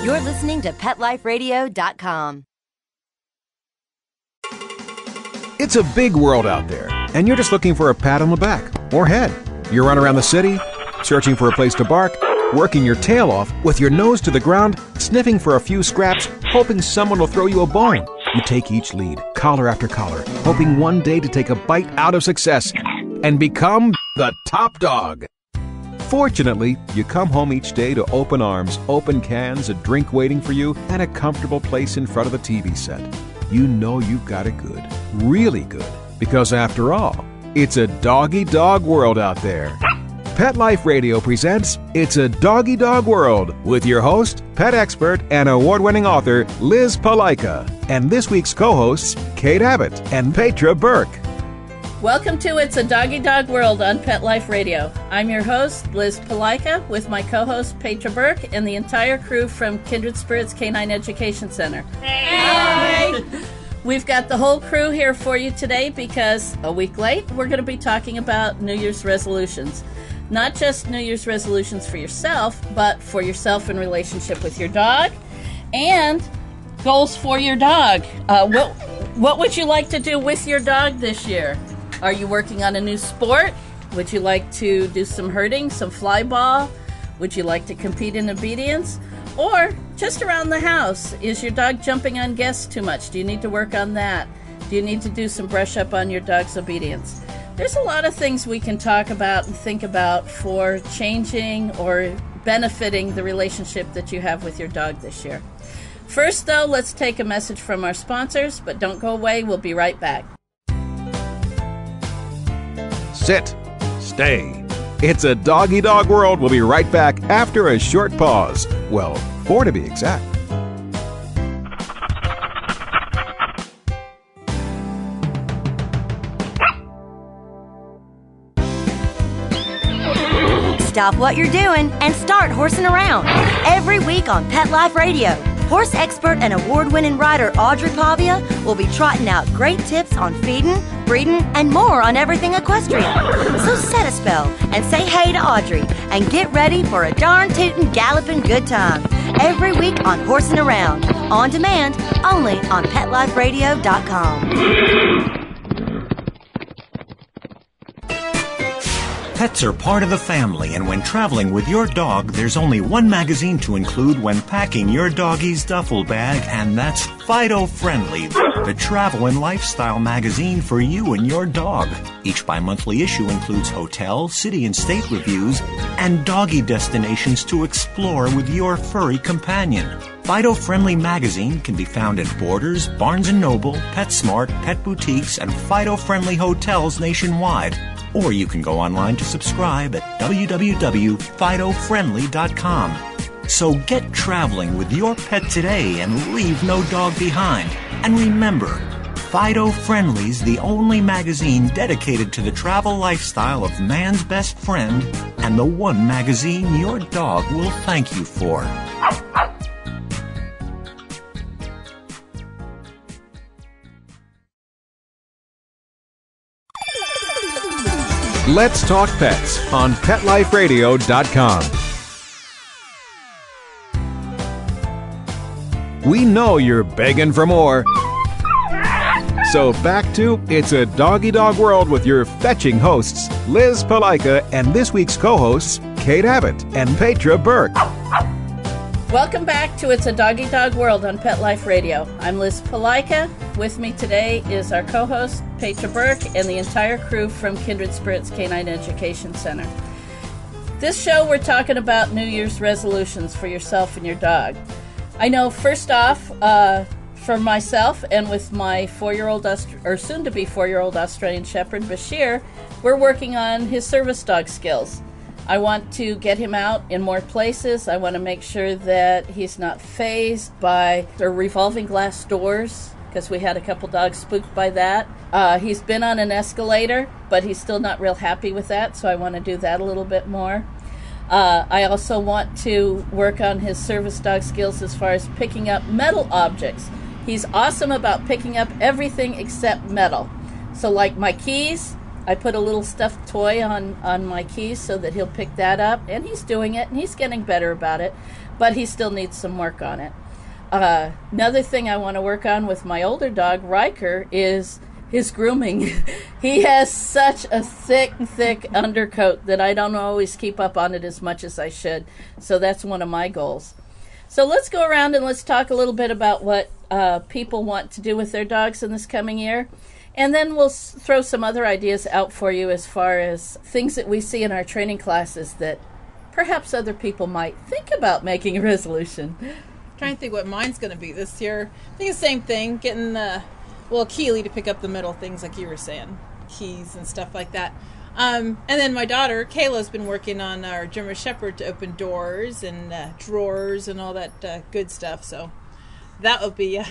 You're listening to PetLifeRadio.com. It's a big world out there, and you're just looking for a pat on the back or head. You run around the city, searching for a place to bark, working your tail off with your nose to the ground, sniffing for a few scraps, hoping someone will throw you a bone. You take each lead, collar after collar, hoping one day to take a bite out of success and become the top dog. Fortunately, you come home each day to open arms, open cans, a drink waiting for you, and a comfortable place in front of the TV set. You know you've got it good, really good, because after all, it's a doggy-dog world out there. Pet Life Radio presents It's a Doggy Dog World with your host, pet expert, and award-winning author Liz Palaika, and this week's co-hosts Kate Abbott and Petra Burke. Welcome to It's a Doggy Dog World on Pet Life Radio. I'm your host, Liz Palaika, with my co-host Petra Burke and the entire crew from Kindred Canine Education Center. Hey! We've got the whole crew here for you today because a week late, we're going to be talking about New Year's resolutions. Not just New Year's resolutions for yourself, but for yourself in relationship with your dog and goals for your dog. What would you like to do with your dog this year? Are you working on a new sport? Would you like to do some herding, some fly ball? Would you like to compete in obedience? Or just around the house, is your dog jumping on guests too much? Do you need to work on that? Do you need to do some brush up on your dog's obedience? There's a lot of things we can talk about and think about for changing or benefiting the relationship that you have with your dog this year. First, though, let's take a message from our sponsors, but don't go away. We'll be right back. Sit. Stay. It's a Doggy Dog World. We'll be right back after a short pause. Well, 4 to be exact. Stop what you're doing and start horsing around. Every week on Pet Life Radio, horse expert and award-winning rider Audrey Pavia will be trotting out great tips on feeding, breeding, and more on everything equestrian. So set a spell and say hey to Audrey and get ready for a darn tootin' galloping good time. Every week on Horsing Around, on demand, only on PetLifeRadio.com. Pets are part of the family, and when traveling with your dog, there's only one magazine to include when packing your doggy's duffel bag, and that's Fido Friendly, the travel and lifestyle magazine for you and your dog. Each bi-monthly issue includes hotel, city, and state reviews and doggy destinations to explore with your furry companion. Fido Friendly magazine can be found at Borders, Barnes & Noble, PetSmart, Pet Boutiques, and Fido Friendly hotels nationwide. Or you can go online to subscribe at www.fidofriendly.com. So get traveling with your pet today and leave no dog behind. And remember, Fido Friendly's the only magazine dedicated to the travel lifestyle of man's best friend and the one magazine your dog will thank you for. Let's Talk Pets on PetLifeRadio.com. We know you're begging for more. So back to It's a Doggy Dog World with your fetching hosts, Liz Palaika, and this week's co-hosts, Kate Abbott and Petra Burke. Welcome back to It's a Doggy Dog World on Pet Life Radio. I'm Liz Palaika. With me today is our co-host, Petra Burke, and the entire crew from Kindred Canine Education Center. This show, we're talking about New Year's resolutions for yourself and your dog. I know, first off, for myself and with my 4-year-old, or soon-to-be 4-year-old Australian Shepherd, Bashir, we're working on his service dog skills. I want to get him out in more places. I want to make sure that he's not fazed by the revolving glass doors, because we had a couple dogs spooked by that. He's been on an escalator, but he's still not real happy with that, so I want to do that a little bit more. I also want to work on his service dog skills as far as picking up metal objects. He's awesome about picking up everything except metal. So like my keys, I put a little stuffed toy on my keys so that he'll pick that up, and he's doing it, and he's getting better about it. but he still needs some work on it. Another thing I want to work on with my older dog, Riker, is his grooming. He has such a thick undercoat that I don't always keep up on it as much as I should. So that's one of my goals. So let's go around and let's talk a little bit about what people want to do with their dogs in this coming year. And then we'll throw some other ideas out for you as far as things that we see in our training classes that perhaps other people might think about making a resolution. Trying to think what mine's going to be this year. I think the same thing, getting Keely to pick up the middle things like you were saying, keys and stuff like that. And then my daughter, Cayla's been working on our German Shepherd to open doors and drawers and all that good stuff. So that will be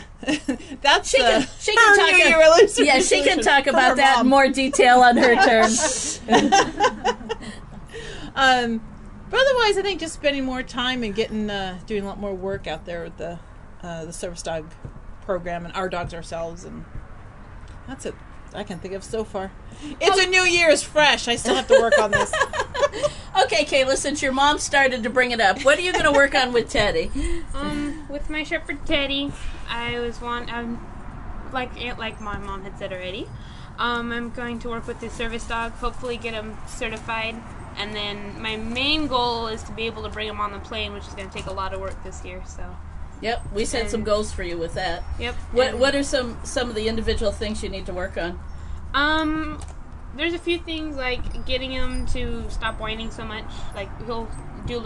that's she can talk New Year resolution. Yeah, she can talk about that in more detail on her turn. But otherwise, I think just spending more time and getting doing a lot more work out there with the service dog program and our dogs ourselves, and that's it I can think of so far. It's a new year, it's fresh. I still have to work on this. Okay, Cayla, since your mom started to bring it up, what are you going to work on with Teddy? With my Shepherd Teddy, like my mom had said already, I'm going to work with the service dog, hopefully get him certified, and then my main goal is to be able to bring him on the plane, which is going to take a lot of work this year. So. Yep, we set some goals for you with that. Yep. What are some of the individual things you need to work on? There's a few things like getting him to stop whining so much. Like he'll do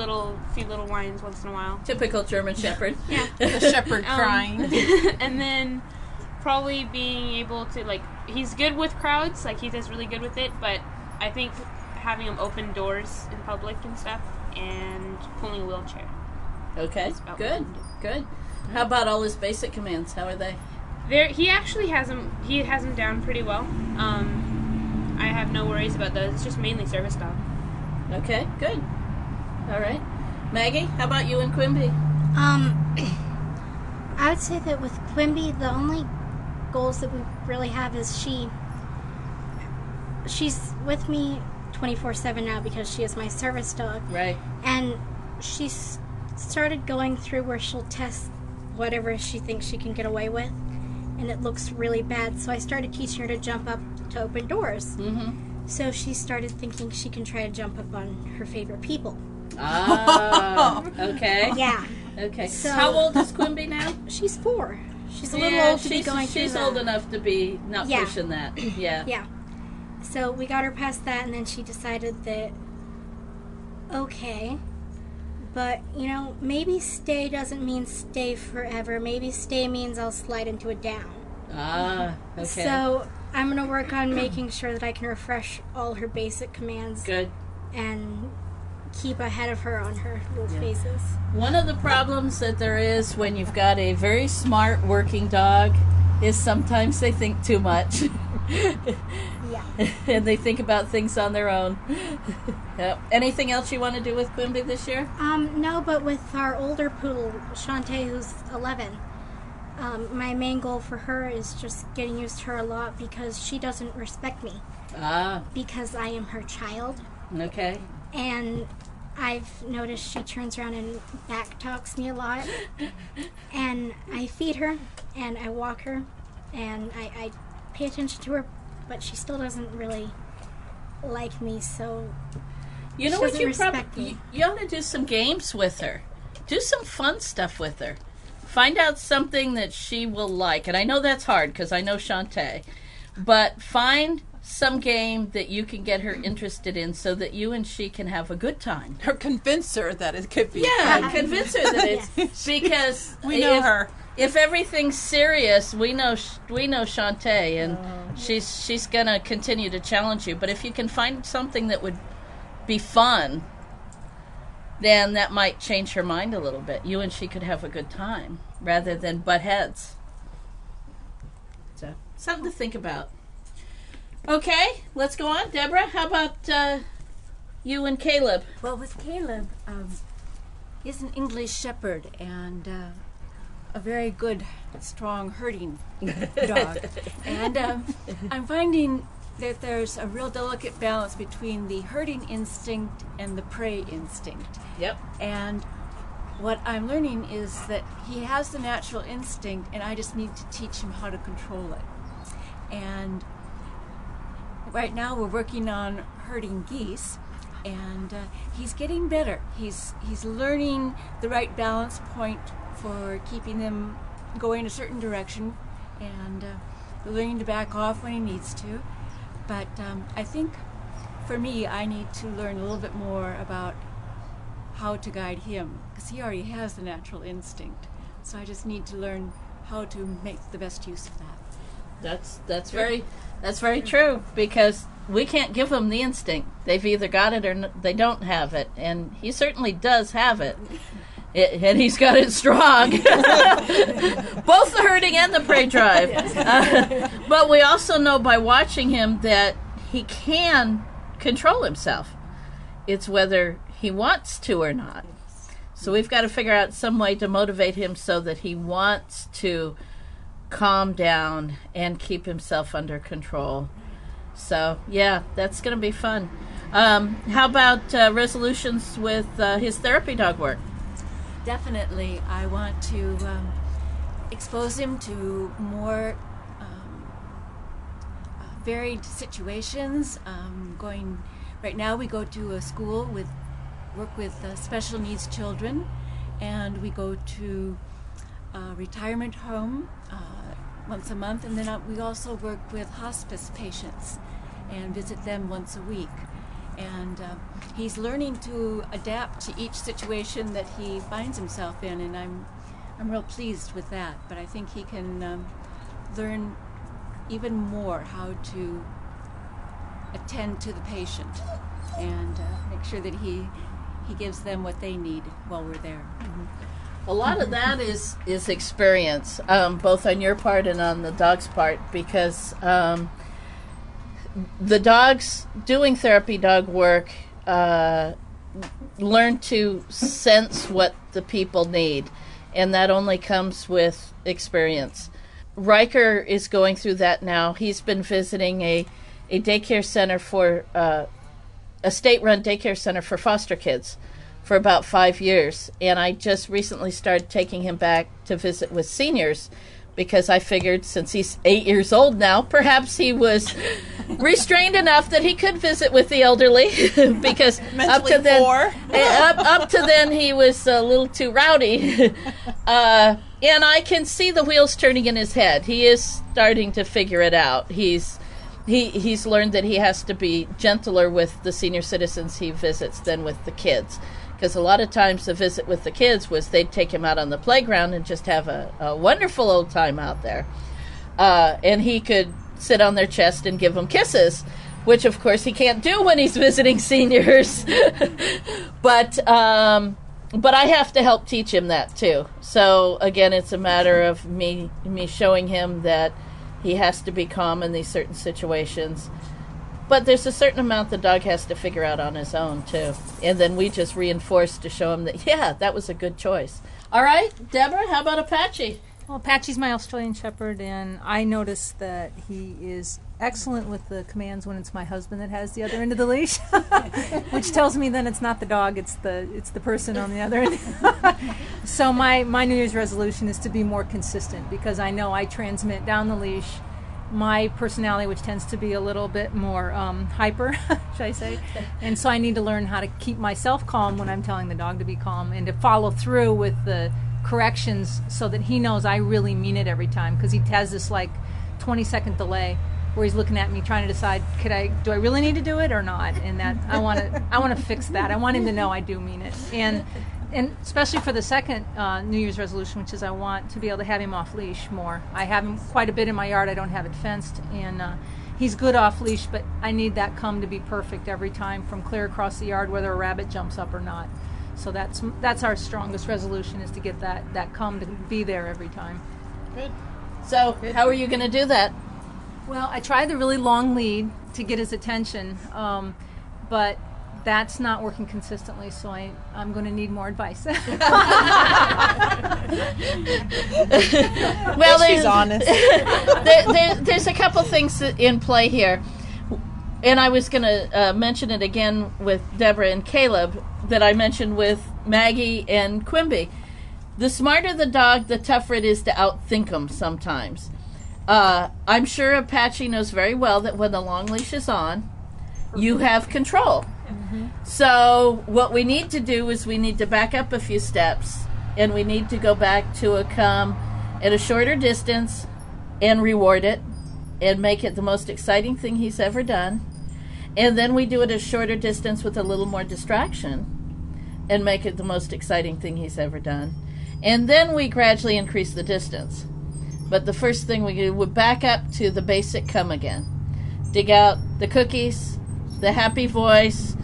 few little whines once in a while. Typical German Shepherd. Yeah. The shepherd crying. And then probably being able to he's good with crowds. He does really good with it. But I think having him open doors in public and stuff, and pulling a wheelchair. Okay. Good. How about all his basic commands? How are they? He actually has them. He has them down pretty well. I have no worries about those. It's just mainly service dog. Okay, good. All right, Maggie. How about you and Quimby? I would say that with Quimby, the only goals that we really have is she's with me 24/7 now because she is my service dog. Right. And she's started going through where she'll test whatever she thinks she can get away with, and it looks really bad. So I started teaching her to jump up to open doors. Mm-hmm. So she started thinking she can try to jump up on her favorite people. Ah, okay. Yeah. Okay. So how old is Quimby now? She's 4. She's a little old to be going through She's old enough to be not pushing that. Yeah. Yeah. So we got her past that, and then she decided that, okay, but, maybe stay doesn't mean stay forever. Maybe stay means I'll slide into a down. Ah, okay. So I'm going to work on making sure that I can refresh all her basic commands. Good. And keep ahead of her on her little phases. One of the problems that there is when you've got a very smart working dog is sometimes they think too much. Yeah. And they think about things on their own. Yep. Anything else you want to do with Quimby this year? No, but with our older poodle, Shantae, who's 11, my main goal for her is just getting used to her a lot because she doesn't respect me. Ah. Because I am her child. Okay. And I've noticed she turns around and back talks me a lot. And I feed her, and I walk her, and I pay attention to her, but she still doesn't really like me, so you know what, you ought to do some games with her. Do some fun stuff with her. Find out something that she will like. And I know that's hard because I know Shantae. But find some game that you can get her interested in so that you and she can have a good time. Or convince her that it could be. Yeah, convince her that it's because we know her. If everything's serious, we know Shantae, and she's gonna continue to challenge you. But if you can find something that would be fun, then that might change her mind a little bit. You and she could have a good time rather than butt heads. So something to think about. Okay, let's go on. Debra, how about you and Caleb? Well, with Caleb, he's an English Shepherd and a very good, strong herding dog. And I'm finding that there's a real delicate balance between the herding instinct and the prey instinct. Yep. And what I'm learning is that he has the natural instinct, and I just need to teach him how to control it. And right now we're working on herding geese, and he's getting better. He's learning the right balance point for keeping them going a certain direction, and learning to back off when he needs to. But I think for me, I need to learn a little bit more about how to guide him, because he already has the natural instinct. So I just need to learn how to make the best use of that. That's very true, because we can't give them the instinct. They've either got it or they don't have it, and he certainly does have it. And he's got it strong. Both the herding and the prey drive. But we also know by watching him that he can control himself. It's whether he wants to or not. So we've got to figure out some way to motivate him so that he wants to calm down and keep himself under control. So, yeah, that's going to be fun. How about resolutions with his therapy dog work? Definitely, I want to expose him to more varied situations. Right now we go to a school work with special needs children, and we go to a retirement home once a month, and then we also work with hospice patients and visit them once a week. And he's learning to adapt to each situation that he finds himself in, and I'm real pleased with that. But I think he can learn even more how to attend to the patient and make sure that he gives them what they need while we're there. Mm-hmm. A lot of that is experience, both on your part and on the dog's part, because the dogs doing therapy dog work learn to sense what the people need, and that only comes with experience. Riker is going through that now. He's been visiting a daycare center for a state-run daycare center for foster kids for about 5 years, and I just recently started taking him back to visit with seniors, because I figured since he's 8 years old now, perhaps he was restrained enough that he could visit with the elderly, because up to then he was a little too rowdy. And I can see the wheels turning in his head. He is starting to figure it out. He's learned that he has to be gentler with the senior citizens he visits than with the kids. Because a lot of times the visit with the kids was they'd take him out on the playground and just have a wonderful old time out there. And he could sit on their chest and give them kisses, which of course he can't do when he's visiting seniors. But I have to help teach him that too. So again, it's a matter of me showing him that he has to be calm in these certain situations. But there's a certain amount the dog has to figure out on his own, too. And then we just reinforce to show him that, yeah, that was a good choice. All right, Debra, how about Apache? Well, Apache's my Australian Shepherd, and I noticed that he is excellent with the commands when it's my husband that has the other end of the leash, which tells me then it's not the dog, it's the person on the other end. So my New Year's resolution is to be more consistent, because I know I transmit down the leash my personality, which tends to be a little bit more hyper, should I say. And so I need to learn how to keep myself calm when I'm telling the dog to be calm, and to follow through with the corrections so that he knows I really mean it every time, because he has this like 20-second delay where he's looking at me trying to decide, do I really need to do it or not? And that I want to fix that. I want him to know I do mean it. And especially for the second New Year's resolution, which is I want to be able to have him off leash more. I have him quite a bit in my yard. I don't have it fenced, and he's good off leash, but I need that come to be perfect every time, from clear across the yard, whether a rabbit jumps up or not. So that's our strongest resolution, is to get that come to be there every time. Good. So how are you going to do that? Well, I tried the really long lead to get his attention, but that's not working consistently, so I'm going to need more advice. Well, she's honest. There's a couple things in play here, and I was going to mention it again with Debra and Caleb. that I mentioned with Maggie and Quimby. The smarter the dog, the tougher it is to outthink them sometimes. I'm sure Apache knows very well that when the long leash is on, you have control. So what we need to do is we need to back up a few steps, and we need to go back to a come at a shorter distance and reward it and make it the most exciting thing he's ever done. And then we do it at a shorter distance with a little more distraction and make it the most exciting thing he's ever done. And then we gradually increase the distance. But the first thing we do would back up to the basic come again. Dig out the cookies, the happy voice,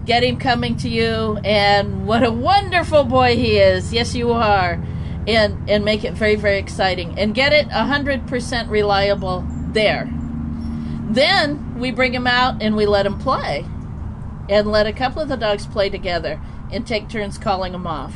get him coming to you, and what a wonderful boy he is. Yes, you are. And make it very, very exciting. And get it 100% reliable there. Then we bring him out and we let him play. And let a couple of the dogs play together and take turns calling him off.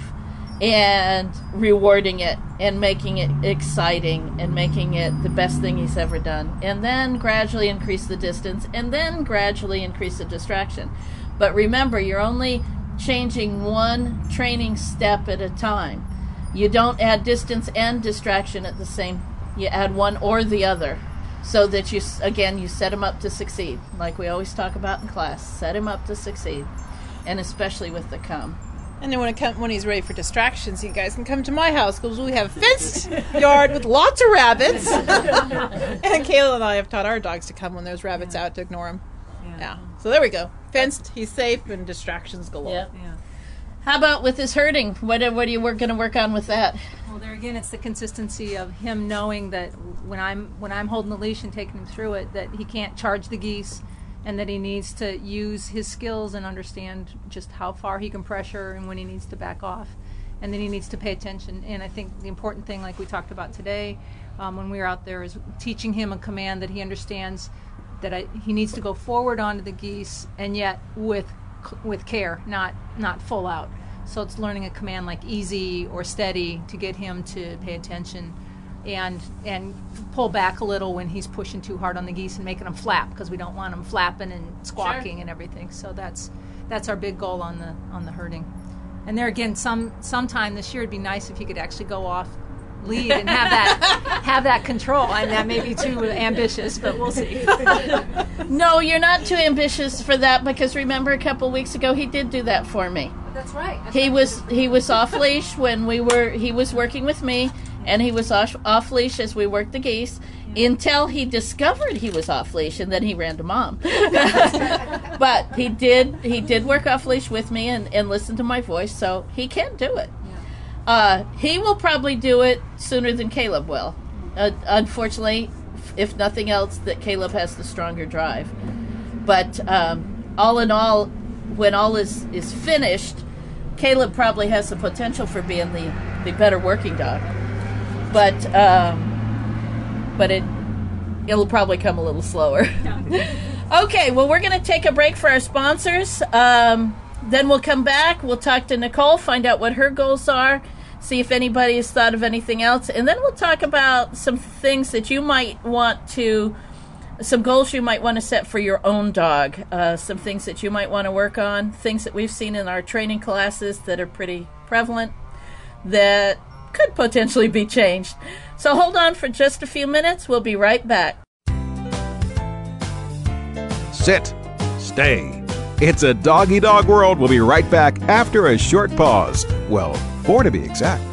And rewarding it and making it exciting and making it the best thing he's ever done. And then gradually increase the distance and then gradually increase the distraction. But remember, you're only changing one training step at a time. You don't add distance and distraction at the same. You add one or the other so that you set him up to succeed. Like we always talk about in class, set him up to succeed. And especially with the come. And then when he's ready for distractions, you guys can come to my house because we have a fenced yard with lots of rabbits. And Cayla and I have taught our dogs to come when there's rabbits out to ignore them. Yeah. So there we go. Fenced, he's safe, and distractions galore. Yeah. How about with his herding? What are you going to work on with that? Well, there again, it's the consistency of him knowing that when I'm holding the leash and taking him through it, that he can't charge the geese. And that he needs to use his skills and understand just how far he can pressure and when he needs to back off. And then he needs to pay attention. And I think the important thing, like we talked about today when we were out there, is teaching him a command that he understands that he needs to go forward onto the geese, and yet with care, not full out. So it's learning a command like easy or steady to get him to pay attention. And pull back a little when he's pushing too hard on the geese and making them flap, because we don't want them flapping and squawking and everything. So that's our big goal on the herding. And there again, sometime this year it'd be nice if he could actually go off lead and have that control. And that may be too ambitious, but we'll see. No, you're not too ambitious for that, because remember a couple weeks ago he did do that for me. That's right. He was off leash when he was working with me. And he was off leash as we worked the geese until he discovered he was off leash, and then he ran to Mom. But he did work off leash with me and listen to my voice, so he can do it. He will probably do it sooner than Caleb will. Unfortunately, if nothing else, that Caleb has the stronger drive. But all in all, when all is finished, Caleb probably has the potential for being the better working dog. But it'll probably come a little slower. Okay, well, we're going to take a break for our sponsors. Then we'll come back. We'll talk to Nicole, find out what her goals are, see if anybody has thought of anything else. And then we'll talk about some things that you might want to, some goals you might want to set for your own dog, some things that you might want to work on, things that we've seen in our training classes that are pretty prevalent that could potentially be changed. So hold on for just a few minutes. We'll be right back. Sit. Stay. It's a dog-eat-dog world. We'll be right back after a short pause. Well, 4 to be exact.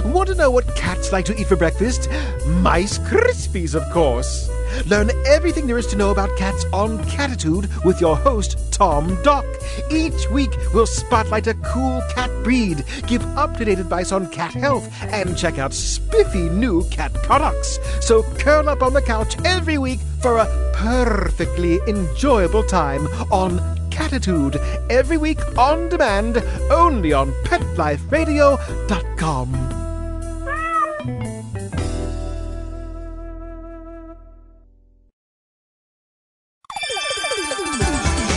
Want to know what cats like to eat for breakfast? Mice Krispies, of course. Learn everything there is to know about cats on Catitude with your host, Tom Dock. Each week, we'll spotlight a cool cat breed, give up-to-date advice on cat health, and check out spiffy new cat products. So curl up on the couch every week for a perfectly enjoyable time on Catitude. Every week on demand, only on PetLifeRadio.com.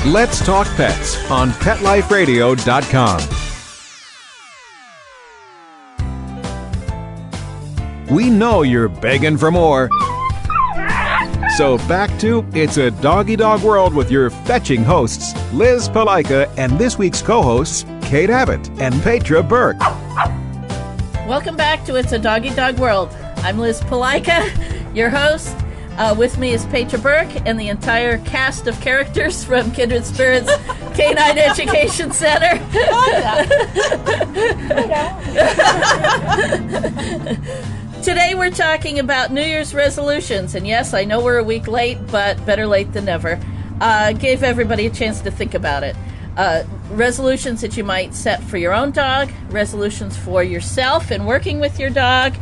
Let's Talk Pets on PetLifeRadio.com. We know you're begging for more. So back to It's a Doggy Dog World with your fetching hosts, Liz Palaika, and this week's co-hosts, Kate Abbott and Petra Burke. Welcome back to It's a Doggy Dog World. I'm Liz Palaika, your host. With me is Petra Burke and the entire cast of characters from Kindred Spirits Canine Education Center. Today we're talking about New Year's resolutions. And yes, I know we're a week late, but better late than never. Gave everybody a chance to think about it. Resolutions that you might set for your own dog, resolutions for yourself and working with your dog.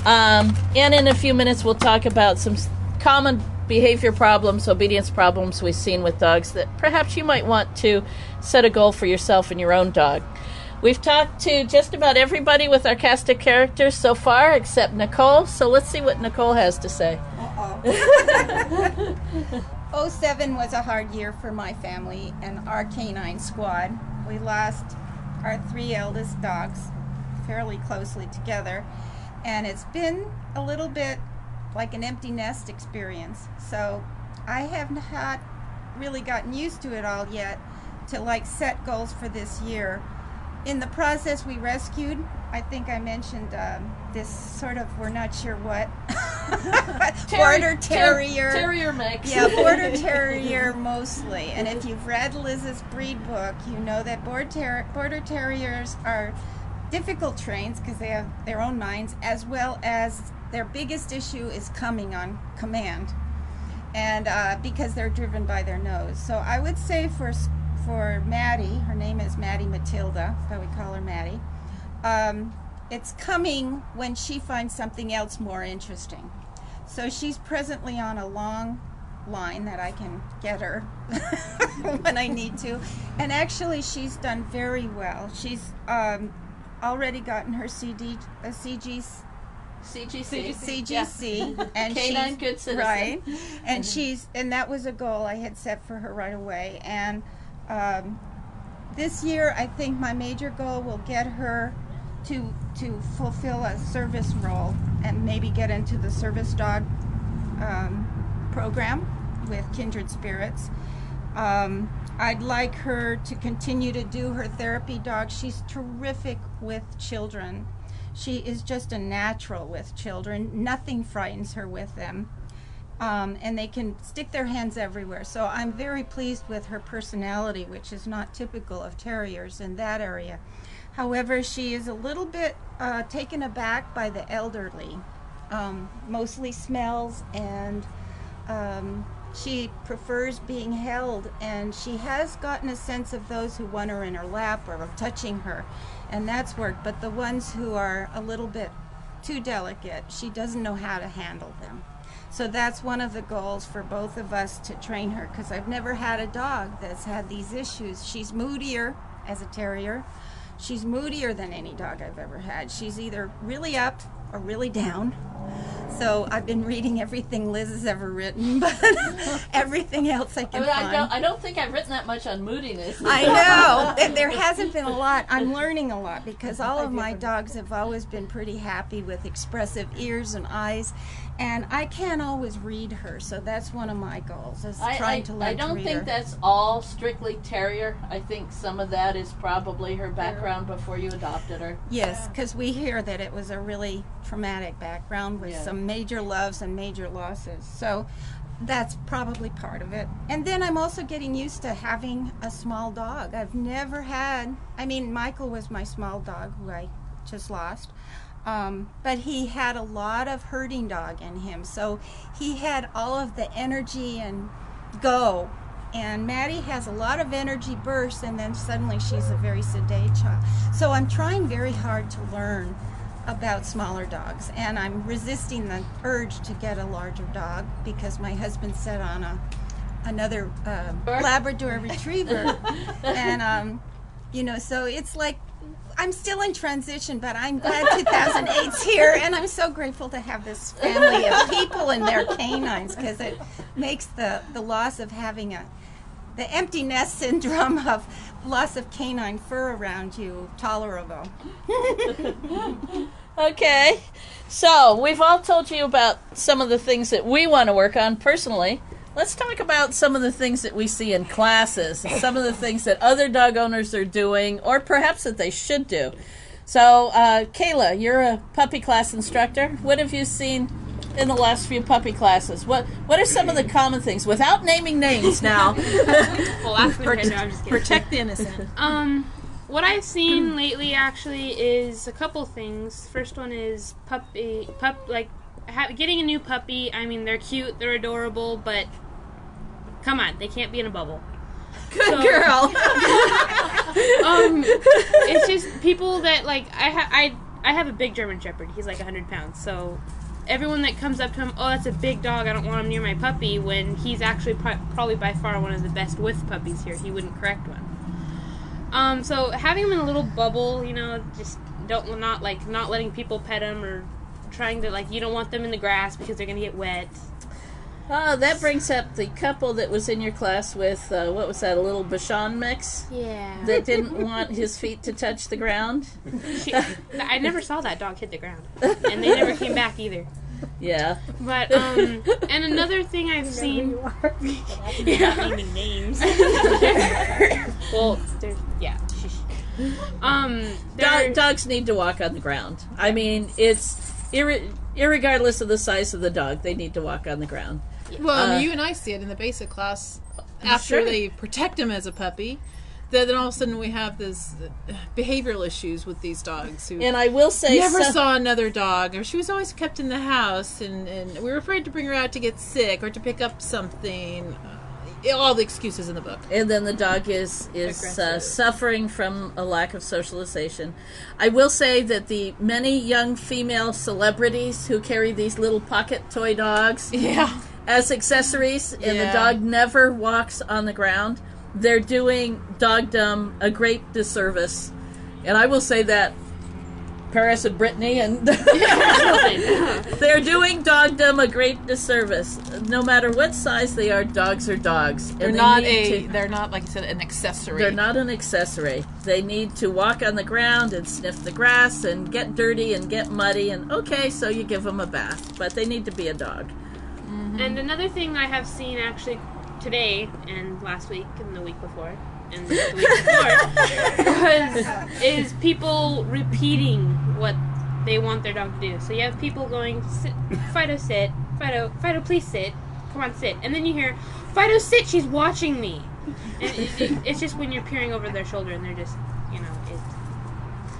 And in a few minutes we'll talk about some common behavior problems, obedience problems we've seen with dogs that perhaps you might want to set a goal for yourself and your own dog. We've talked to just about everybody with our cast of characters so far except Nicole, so let's see what Nicole has to say. 07 was a hard year for my family and our canine squad. We lost our 3 eldest dogs fairly closely together, and it's been a little bit like an empty nest experience. So I have not really gotten used to it all yet to like set goals for this year. In the process, we rescued, I think I mentioned this sort of, we're not sure what, border terrier. Terrier mix. Yeah, border terrier mostly. And if you've read Liz's breed book, you know that border terriers are difficult trains because they have their own minds, as well as their biggest issue is coming on command, and because they're driven by their nose. So I would say for Maddie, her name is Maddie Matilda, but we call her Maddie, it's coming when she finds something else more interesting. So she's presently on a long line that I can get her when I need to, and actually she's done very well. She's already gotten her CGC, and Canine Good Citizen. Right, and and that was a goal I had set for her right away. And this year, I think my major goal will get her to fulfill a service role and maybe get into the service dog program with Kindred Spirits. I'd like her to continue to do her therapy dog. She's terrific with children. She is just a natural with children. Nothing frightens her with them. And they can stick their hands everywhere. So I'm very pleased with her personality, which is not typical of terriers in that area. However, she is a little bit taken aback by the elderly. Mostly smells, and she prefers being held, and she has gotten a sense of those who want her in her lap or are touching her, and that's worked. But the ones who are a little bit too delicate, she doesn't know how to handle them. So that's one of the goals for both of us, to train her, because I've never had a dog that's had these issues. She's moodier as a terrier. She's moodier than any dog I've ever had. She's either really up or really down. So I've been reading everything Liz has ever written, but everything else I can find. I don't think I've written that much on moodiness. I know. There hasn't been a lot. I'm learning a lot, because all of my dogs have always been pretty happy with expressive ears and eyes, and I can't always read her, so that's one of my goals, is trying to learn to read her. I don't think that's all strictly terrier. I think some of that is probably her background before you adopted her. Yes, because we hear that it was a really traumatic background with some major loves and major losses. So that's probably part of it. And then I'm also getting used to having a small dog. I've never had, Michael was my small dog who I just lost. But he had a lot of herding dog in him. So he had all of the energy and go. And Maddie has a lot of energy bursts, and then suddenly she's a very sedate child. So I'm trying very hard to learn about smaller dogs, and I'm resisting the urge to get a larger dog, because my husband set on another Labrador Retriever. And, so it's like, I'm still in transition, but I'm glad 2008's here, and I'm so grateful to have this family of people and their canines, because it makes the loss of having the empty nest syndrome of loss of canine fur around you tolerable. Okay, so we've all told you about some of the things that we want to work on personally. Let's talk about some of the things that we see in classes, some of the things that other dog owners are doing, or perhaps that they should do. So, Cayla, you're a puppy class instructor. What have you seen in the last few puppy classes? What are some of the common things, without naming names now? Well, I'm just kidding. Protect the innocent. What I've seen lately actually is a couple things. First one is getting a new puppy. I mean, they're cute, they're adorable, but come on, they can't be in a bubble. Good girl. It's just people that, like, I have a big German Shepherd. He's like 100 pounds. So everyone that comes up to him, oh, that's a big dog, I don't want him near my puppy, when he's actually probably by far one of the best with puppies here. He wouldn't correct one. So having him in a little bubble, you know, just not letting people pet him, or trying to, like, you don't want them in the grass because they're gonna get wet. Oh, that brings up the couple that was in your class with, what was that, a little Bichon mix? Yeah. That didn't want his feet to touch the ground? I never saw that dog hit the ground. And they never came back either. Yeah. But, and another thing I've seen... Yeah. Naming names. Well, there's... Yeah. Dogs need to walk on the ground. I mean, it's... irregardless of the size of the dog, they need to walk on the ground. Well, you and I see it in the basic class. After they protect him as a puppy, then all of a sudden we have this behavioral issues with these dogs. Who and I will say, never saw another dog, or she was always kept in the house, and we were afraid to bring her out to get sick or to pick up something. All the excuses in the book. And then the dog is suffering from a lack of socialization. I will say that the many young female celebrities who carry these little pocket toy dogs as accessories, and the dog never walks on the ground, they're doing dogdom a great disservice. And I will say that Paris and Brittany, and they're doing dogdom a great disservice. No matter what size they are, dogs are dogs. They're not, like you said, an accessory. They're not an accessory. They need to walk on the ground and sniff the grass and get dirty and get muddy, and okay, so you give them a bath, but they need to be a dog. Mm-hmm. And another thing I have seen actually today and last week and the week before and the week before is people repeating what they want their dog to do. So you have people going, sit, Fido sit, Fido please sit, come on sit, and then you hear, Fido sit, she's watching me. And it's just when you're peering over their shoulder and they're just, you know.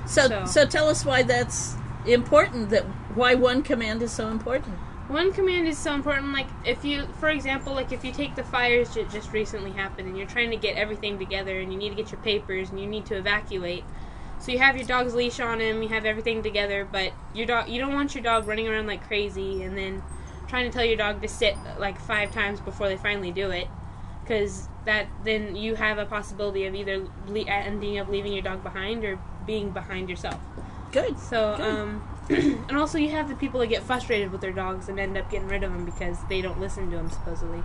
So tell us why that's important, why one command is so important. One command is so important, like, if you, for example, like, if you take the fires that just recently happened and you're trying to get everything together and you need to get your papers and you need to evacuate, so you have your dog's leash on him, you have everything together, but you don't want your dog running around like crazy and then trying to tell your dog to sit, like, 5 times before they finally do it, because then you have a possibility of either ending up leaving your dog behind or being behind yourself. Good. So, and also you have the people that get frustrated with their dogs and end up getting rid of them because they don't listen to them, supposedly,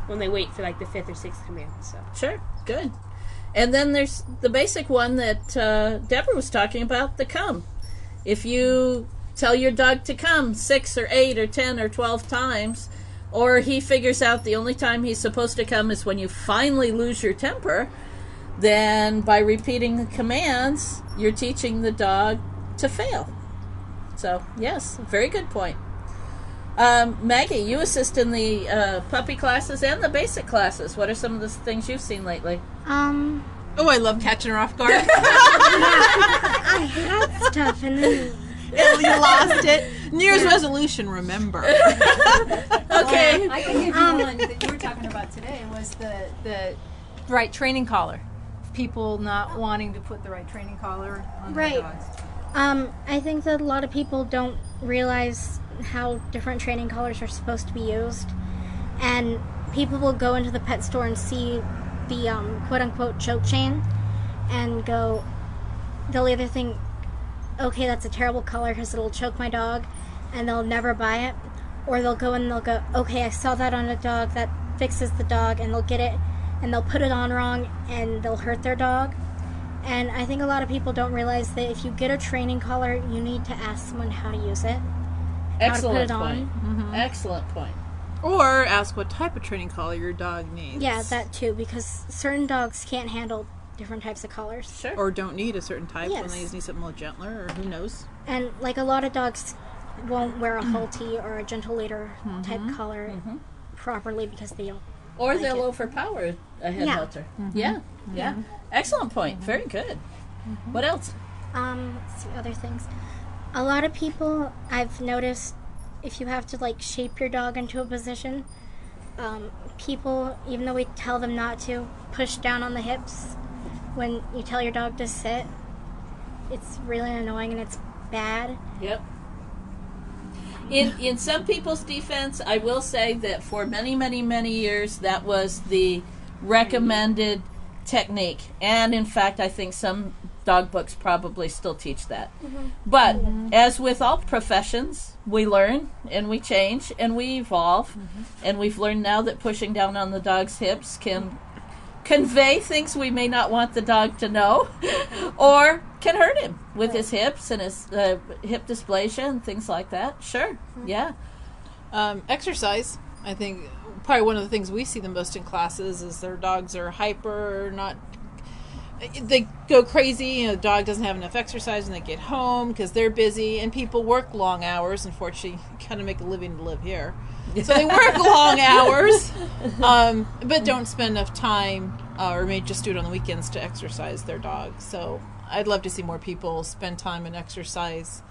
when they wait for, like, the 5th or 6th command. So Sure, good. And then there's the basic one that Debra was talking about, the come. If you tell your dog to come 6 or 8 or 10 or 12 times, or he figures out the only time he's supposed to come is when you finally lose your temper, then by repeating the commands, you're teaching the dog to fail. So, yes, very good point. Maggie, you assist in the puppy classes and the basic classes. What are some of the things you've seen lately? Oh, I love catching her off guard. I had stuff and then... You lost it. New Year's resolution, remember. Okay. I can give you one that you were talking about today, was the right training collar. People not wanting to put the right training collar on their dogs. I think that a lot of people don't realize how different training collars are supposed to be used, and people will go into the pet store and see the quote-unquote choke chain and they'll either think, okay, that's a terrible collar because it'll choke my dog, and they'll never buy it, or they'll go and they'll go, okay, I saw that on a dog, that fixes the dog, and they'll get it, and they'll put it on wrong and they'll hurt their dog. And I think a lot of people don't realize that if you get a training collar, you need to ask someone how to use it. Excellent how to put it point. on. Excellent point. Or ask what type of training collar your dog needs. Yeah, that too, because certain dogs can't handle different types of collars. Sure. Or don't need a certain type when Yes. they just need something a little gentler, or who knows. And like a lot of dogs won't wear a halty or a gentle leader type collar properly because they don't. Or like they'll it. overpower a head Yeah. halter. Yeah. Excellent point. Very good. What else? Let's see, other things. A lot of people, I've noticed, if you have to like shape your dog into a position, people, even though we tell them not to, push down on the hips when you tell your dog to sit. It's really annoying and it's bad. Yep. In some people's defense, I will say that for many, many, many years, that was the recommended technique. And in fact, I think some dog books probably still teach that. But as with all professions, we learn and we change and we evolve. And we've learned now that pushing down on the dog's hips can convey things we may not want the dog to know, or can hurt him with his hips and his hip dysplasia and things like that. Sure, yeah. Exercise, I think, probably one of the things we see the most in classes is their dogs are hyper, not. They go crazy. You know, the dog doesn't have enough exercise when they get home because they're busy, and people work long hours. Unfortunately, you kind of make a living to live here, so they work long hours, but don't spend enough time, or may just do it on the weekends to exercise their dog. So I'd love to see more people spend time and exercise,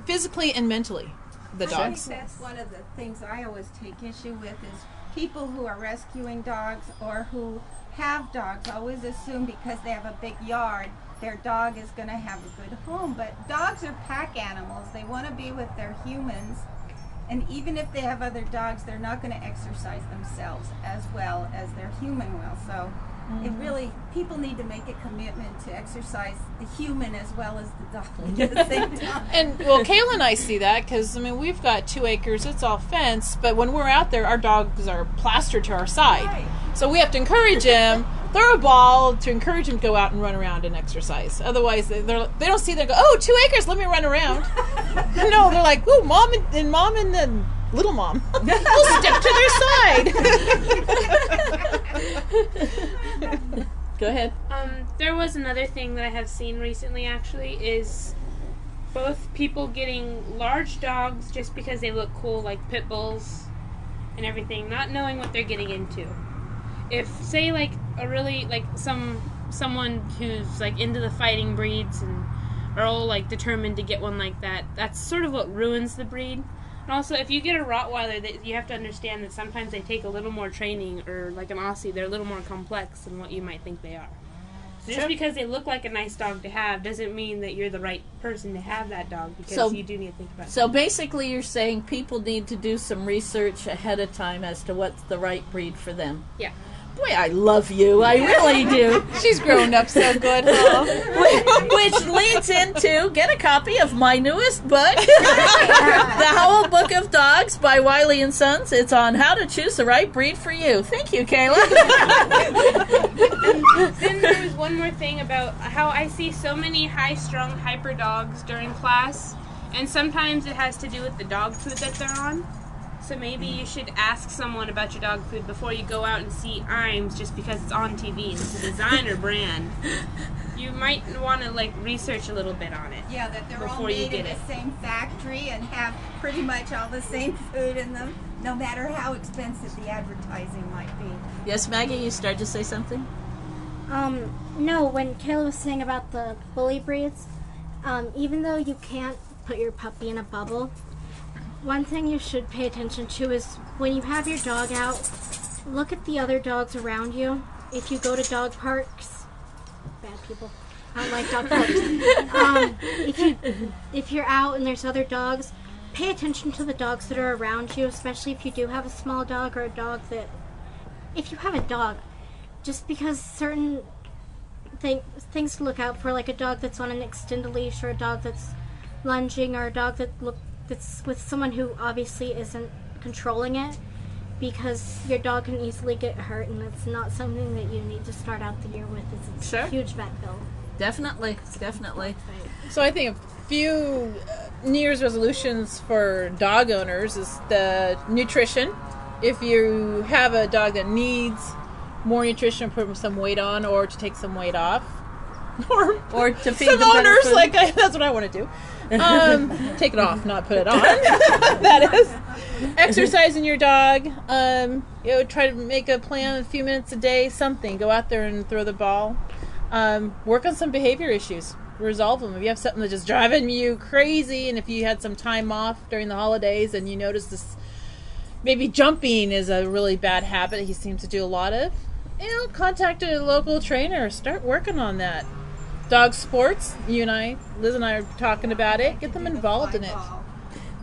physically and mentally. The dogs. I think that's one of the things I always take issue with is people who are rescuing dogs or who have dogs always assume because they have a big yard their dog is going to have a good home, but dogs are pack animals. They want to be with their humans, and even if they have other dogs, they're not going to exercise themselves as well as their human will. So it really, people need to make a commitment to exercise the human as well as the dog at the same time. And well, Cayla and I see that because I mean we've got 2 acres. It's all fenced, but when we're out there, our dogs are plastered to our side. Right. So we have to encourage him, throw a ball to encourage him to go out and run around and exercise. Otherwise, they don't see that. Go, oh, 2 acres, let me run around. No, they're like, oh, mom and little mom will step to their side. Go ahead. There was another thing that I have seen recently, actually, is both people getting large dogs just because they look cool, like pit bulls and everything, not knowing what they're getting into. If, say, like, a really, like, someone who's, like, into the fighting breeds and are all, like, determined to get one like that, that's sort of what ruins the breed. And also, if you get a Rottweiler, you have to understand that sometimes they take a little more training, or like an Aussie, they're a little more complex than what you might think they are. So just because they look like a nice dog to have doesn't mean that you're the right person to have that dog, because you do need to think about it. So basically you're saying people need to do some research ahead of time as to what's the right breed for them. Yeah. Boy, I love you. I really do. She's grown up so good, huh? Which leads into, get a copy of my newest book, The Howell Book of Dogs by Wiley & Sons. It's on how to choose the right breed for you. Thank you, Cayla. Then there's one more thing about how I see so many high-strung hyper dogs during class, and sometimes it has to do with the dog food that they're on. So maybe you should ask someone about your dog food before you go out and see Iams just because it's on TV and it's a designer brand. You might want to like research a little bit on it. Yeah, that they're all before you made get in it. the same factory and have pretty much all the same food in them, no matter how expensive the advertising might be. Yes, Maggie, you started to say something? No, when Cayla was saying about the bully breeds, even though you can't put your puppy in a bubble, one thing you should pay attention to is when you have your dog out, look at the other dogs around you. If you go to dog parks, bad people, I don't like dog parks. If you're out and there's other dogs, pay attention to the dogs that are around you, especially if you do have a small dog or a dog that, if you have a dog, just because certain things to look out for, like a dog that's on an extended leash or a dog that's lunging or a dog that's with someone who obviously isn't controlling it. because your dog can easily get hurt, and it's not something that you need to start out the year with. It's Sure. a huge vet bill. Definitely. So I think a few New Year's resolutions for dog owners is the nutrition. If you have a dog that needs more nutrition, put some weight on, or to take some weight off, Or to feed some them better owners food. that's what I want to do. Take it off, not put it on. That is exercising your dog. Try to make a plan, a few minutes a day, something. Go out there and throw the ball. Work on some behavior issues. Resolve them. If you have something that's just driving you crazy, and if you had some time off during the holidays and you notice this, maybe jumping is a really bad habit he seems to do a lot of, contact a local trainer. Start working on that. Dog sports, Liz and I are talking about it. Get them involved in it.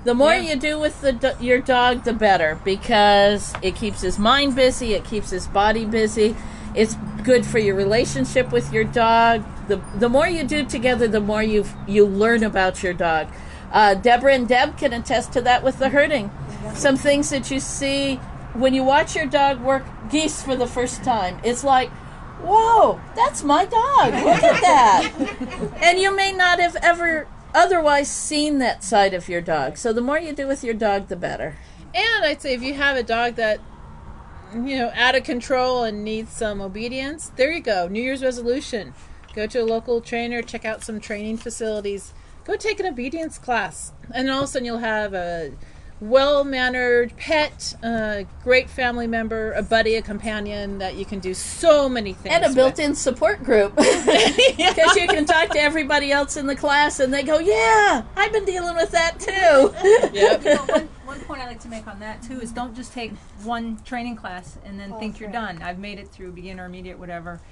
The more you do with your dog, the better, because it keeps his mind busy, it keeps his body busy. It's good for your relationship with your dog. The more you do together, the more you learn about your dog. Debra and Deb can attest to that with the herding. Some things that you see when you watch your dog work geese for the first time, it's like, whoa, that's my dog. Look at that. And you may not have ever otherwise seen that side of your dog. So the more you do with your dog, the better. And I'd say if you have a dog that, out of control and needs some obedience, there you go. New Year's resolution. Go to a local trainer, check out some training facilities. Go take an obedience class. And all of a sudden you'll have a well-mannered pet, a great family member, a buddy, a companion that you can do so many things And a with. built-in support group. Because you can talk to everybody else in the class and they go, yeah, I've been dealing with that too. Yep. One point I like to make on that too is don't just take one training class and then think you're done. I've made it through beginner, intermediate, whatever.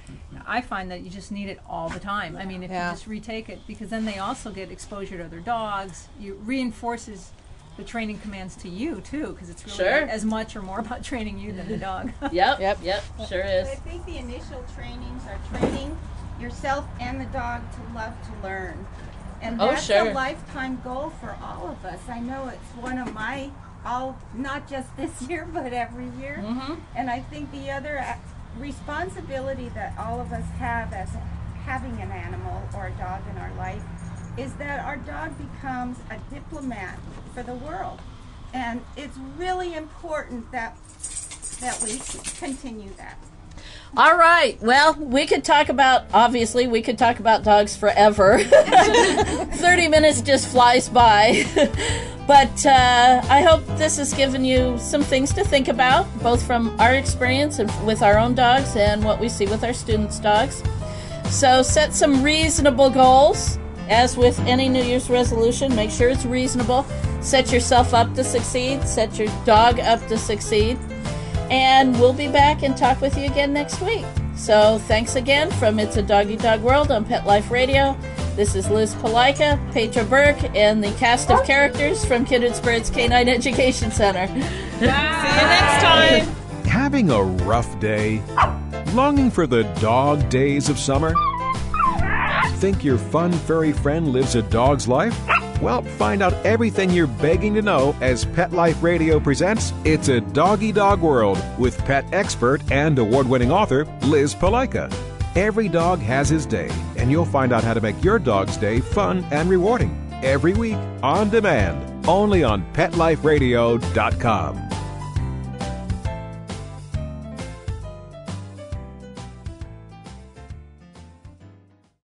I find that you just need it all the time. I mean, if you just retake it, because then they also get exposure to other dogs. It reinforces the training commands to you too, because it's really as much or more about training you than the dog. Yep, sure is. I think the initial trainings are training yourself and the dog to love to learn. And that's a lifetime goal for all of us. I know it's one of my, not just this year, but every year. Mm-hmm. And I think the other responsibility that all of us have as having an animal or a dog in our life is that our dog becomes a diplomat for the world. And it's really important that we continue that. All right. Well, we could talk about dogs forever. 30 minutes just flies by. But I hope this has given you some things to think about, both from our experience and with our own dogs and what we see with our students' dogs. So set some reasonable goals. As with any New Year's resolution, make sure it's reasonable. Set yourself up to succeed. Set your dog up to succeed. And we'll be back and talk with you again next week. So thanks again from It's a Doggy Dog World on Pet Life Radio. This is Liz Palaika, Petra Burke, and the cast of characters from Kindred Spirits Canine Education Center. Bye. See you next time. Having a rough day? Longing for the dog days of summer? Think your fun furry friend lives a dog's life? Well, find out everything you're begging to know as Pet Life Radio presents It's a Doggy Dog World with pet expert and award-winning author Liz Palaika. Every dog has his day, and you'll find out how to make your dog's day fun and rewarding every week on demand, only on PetLifeRadio.com.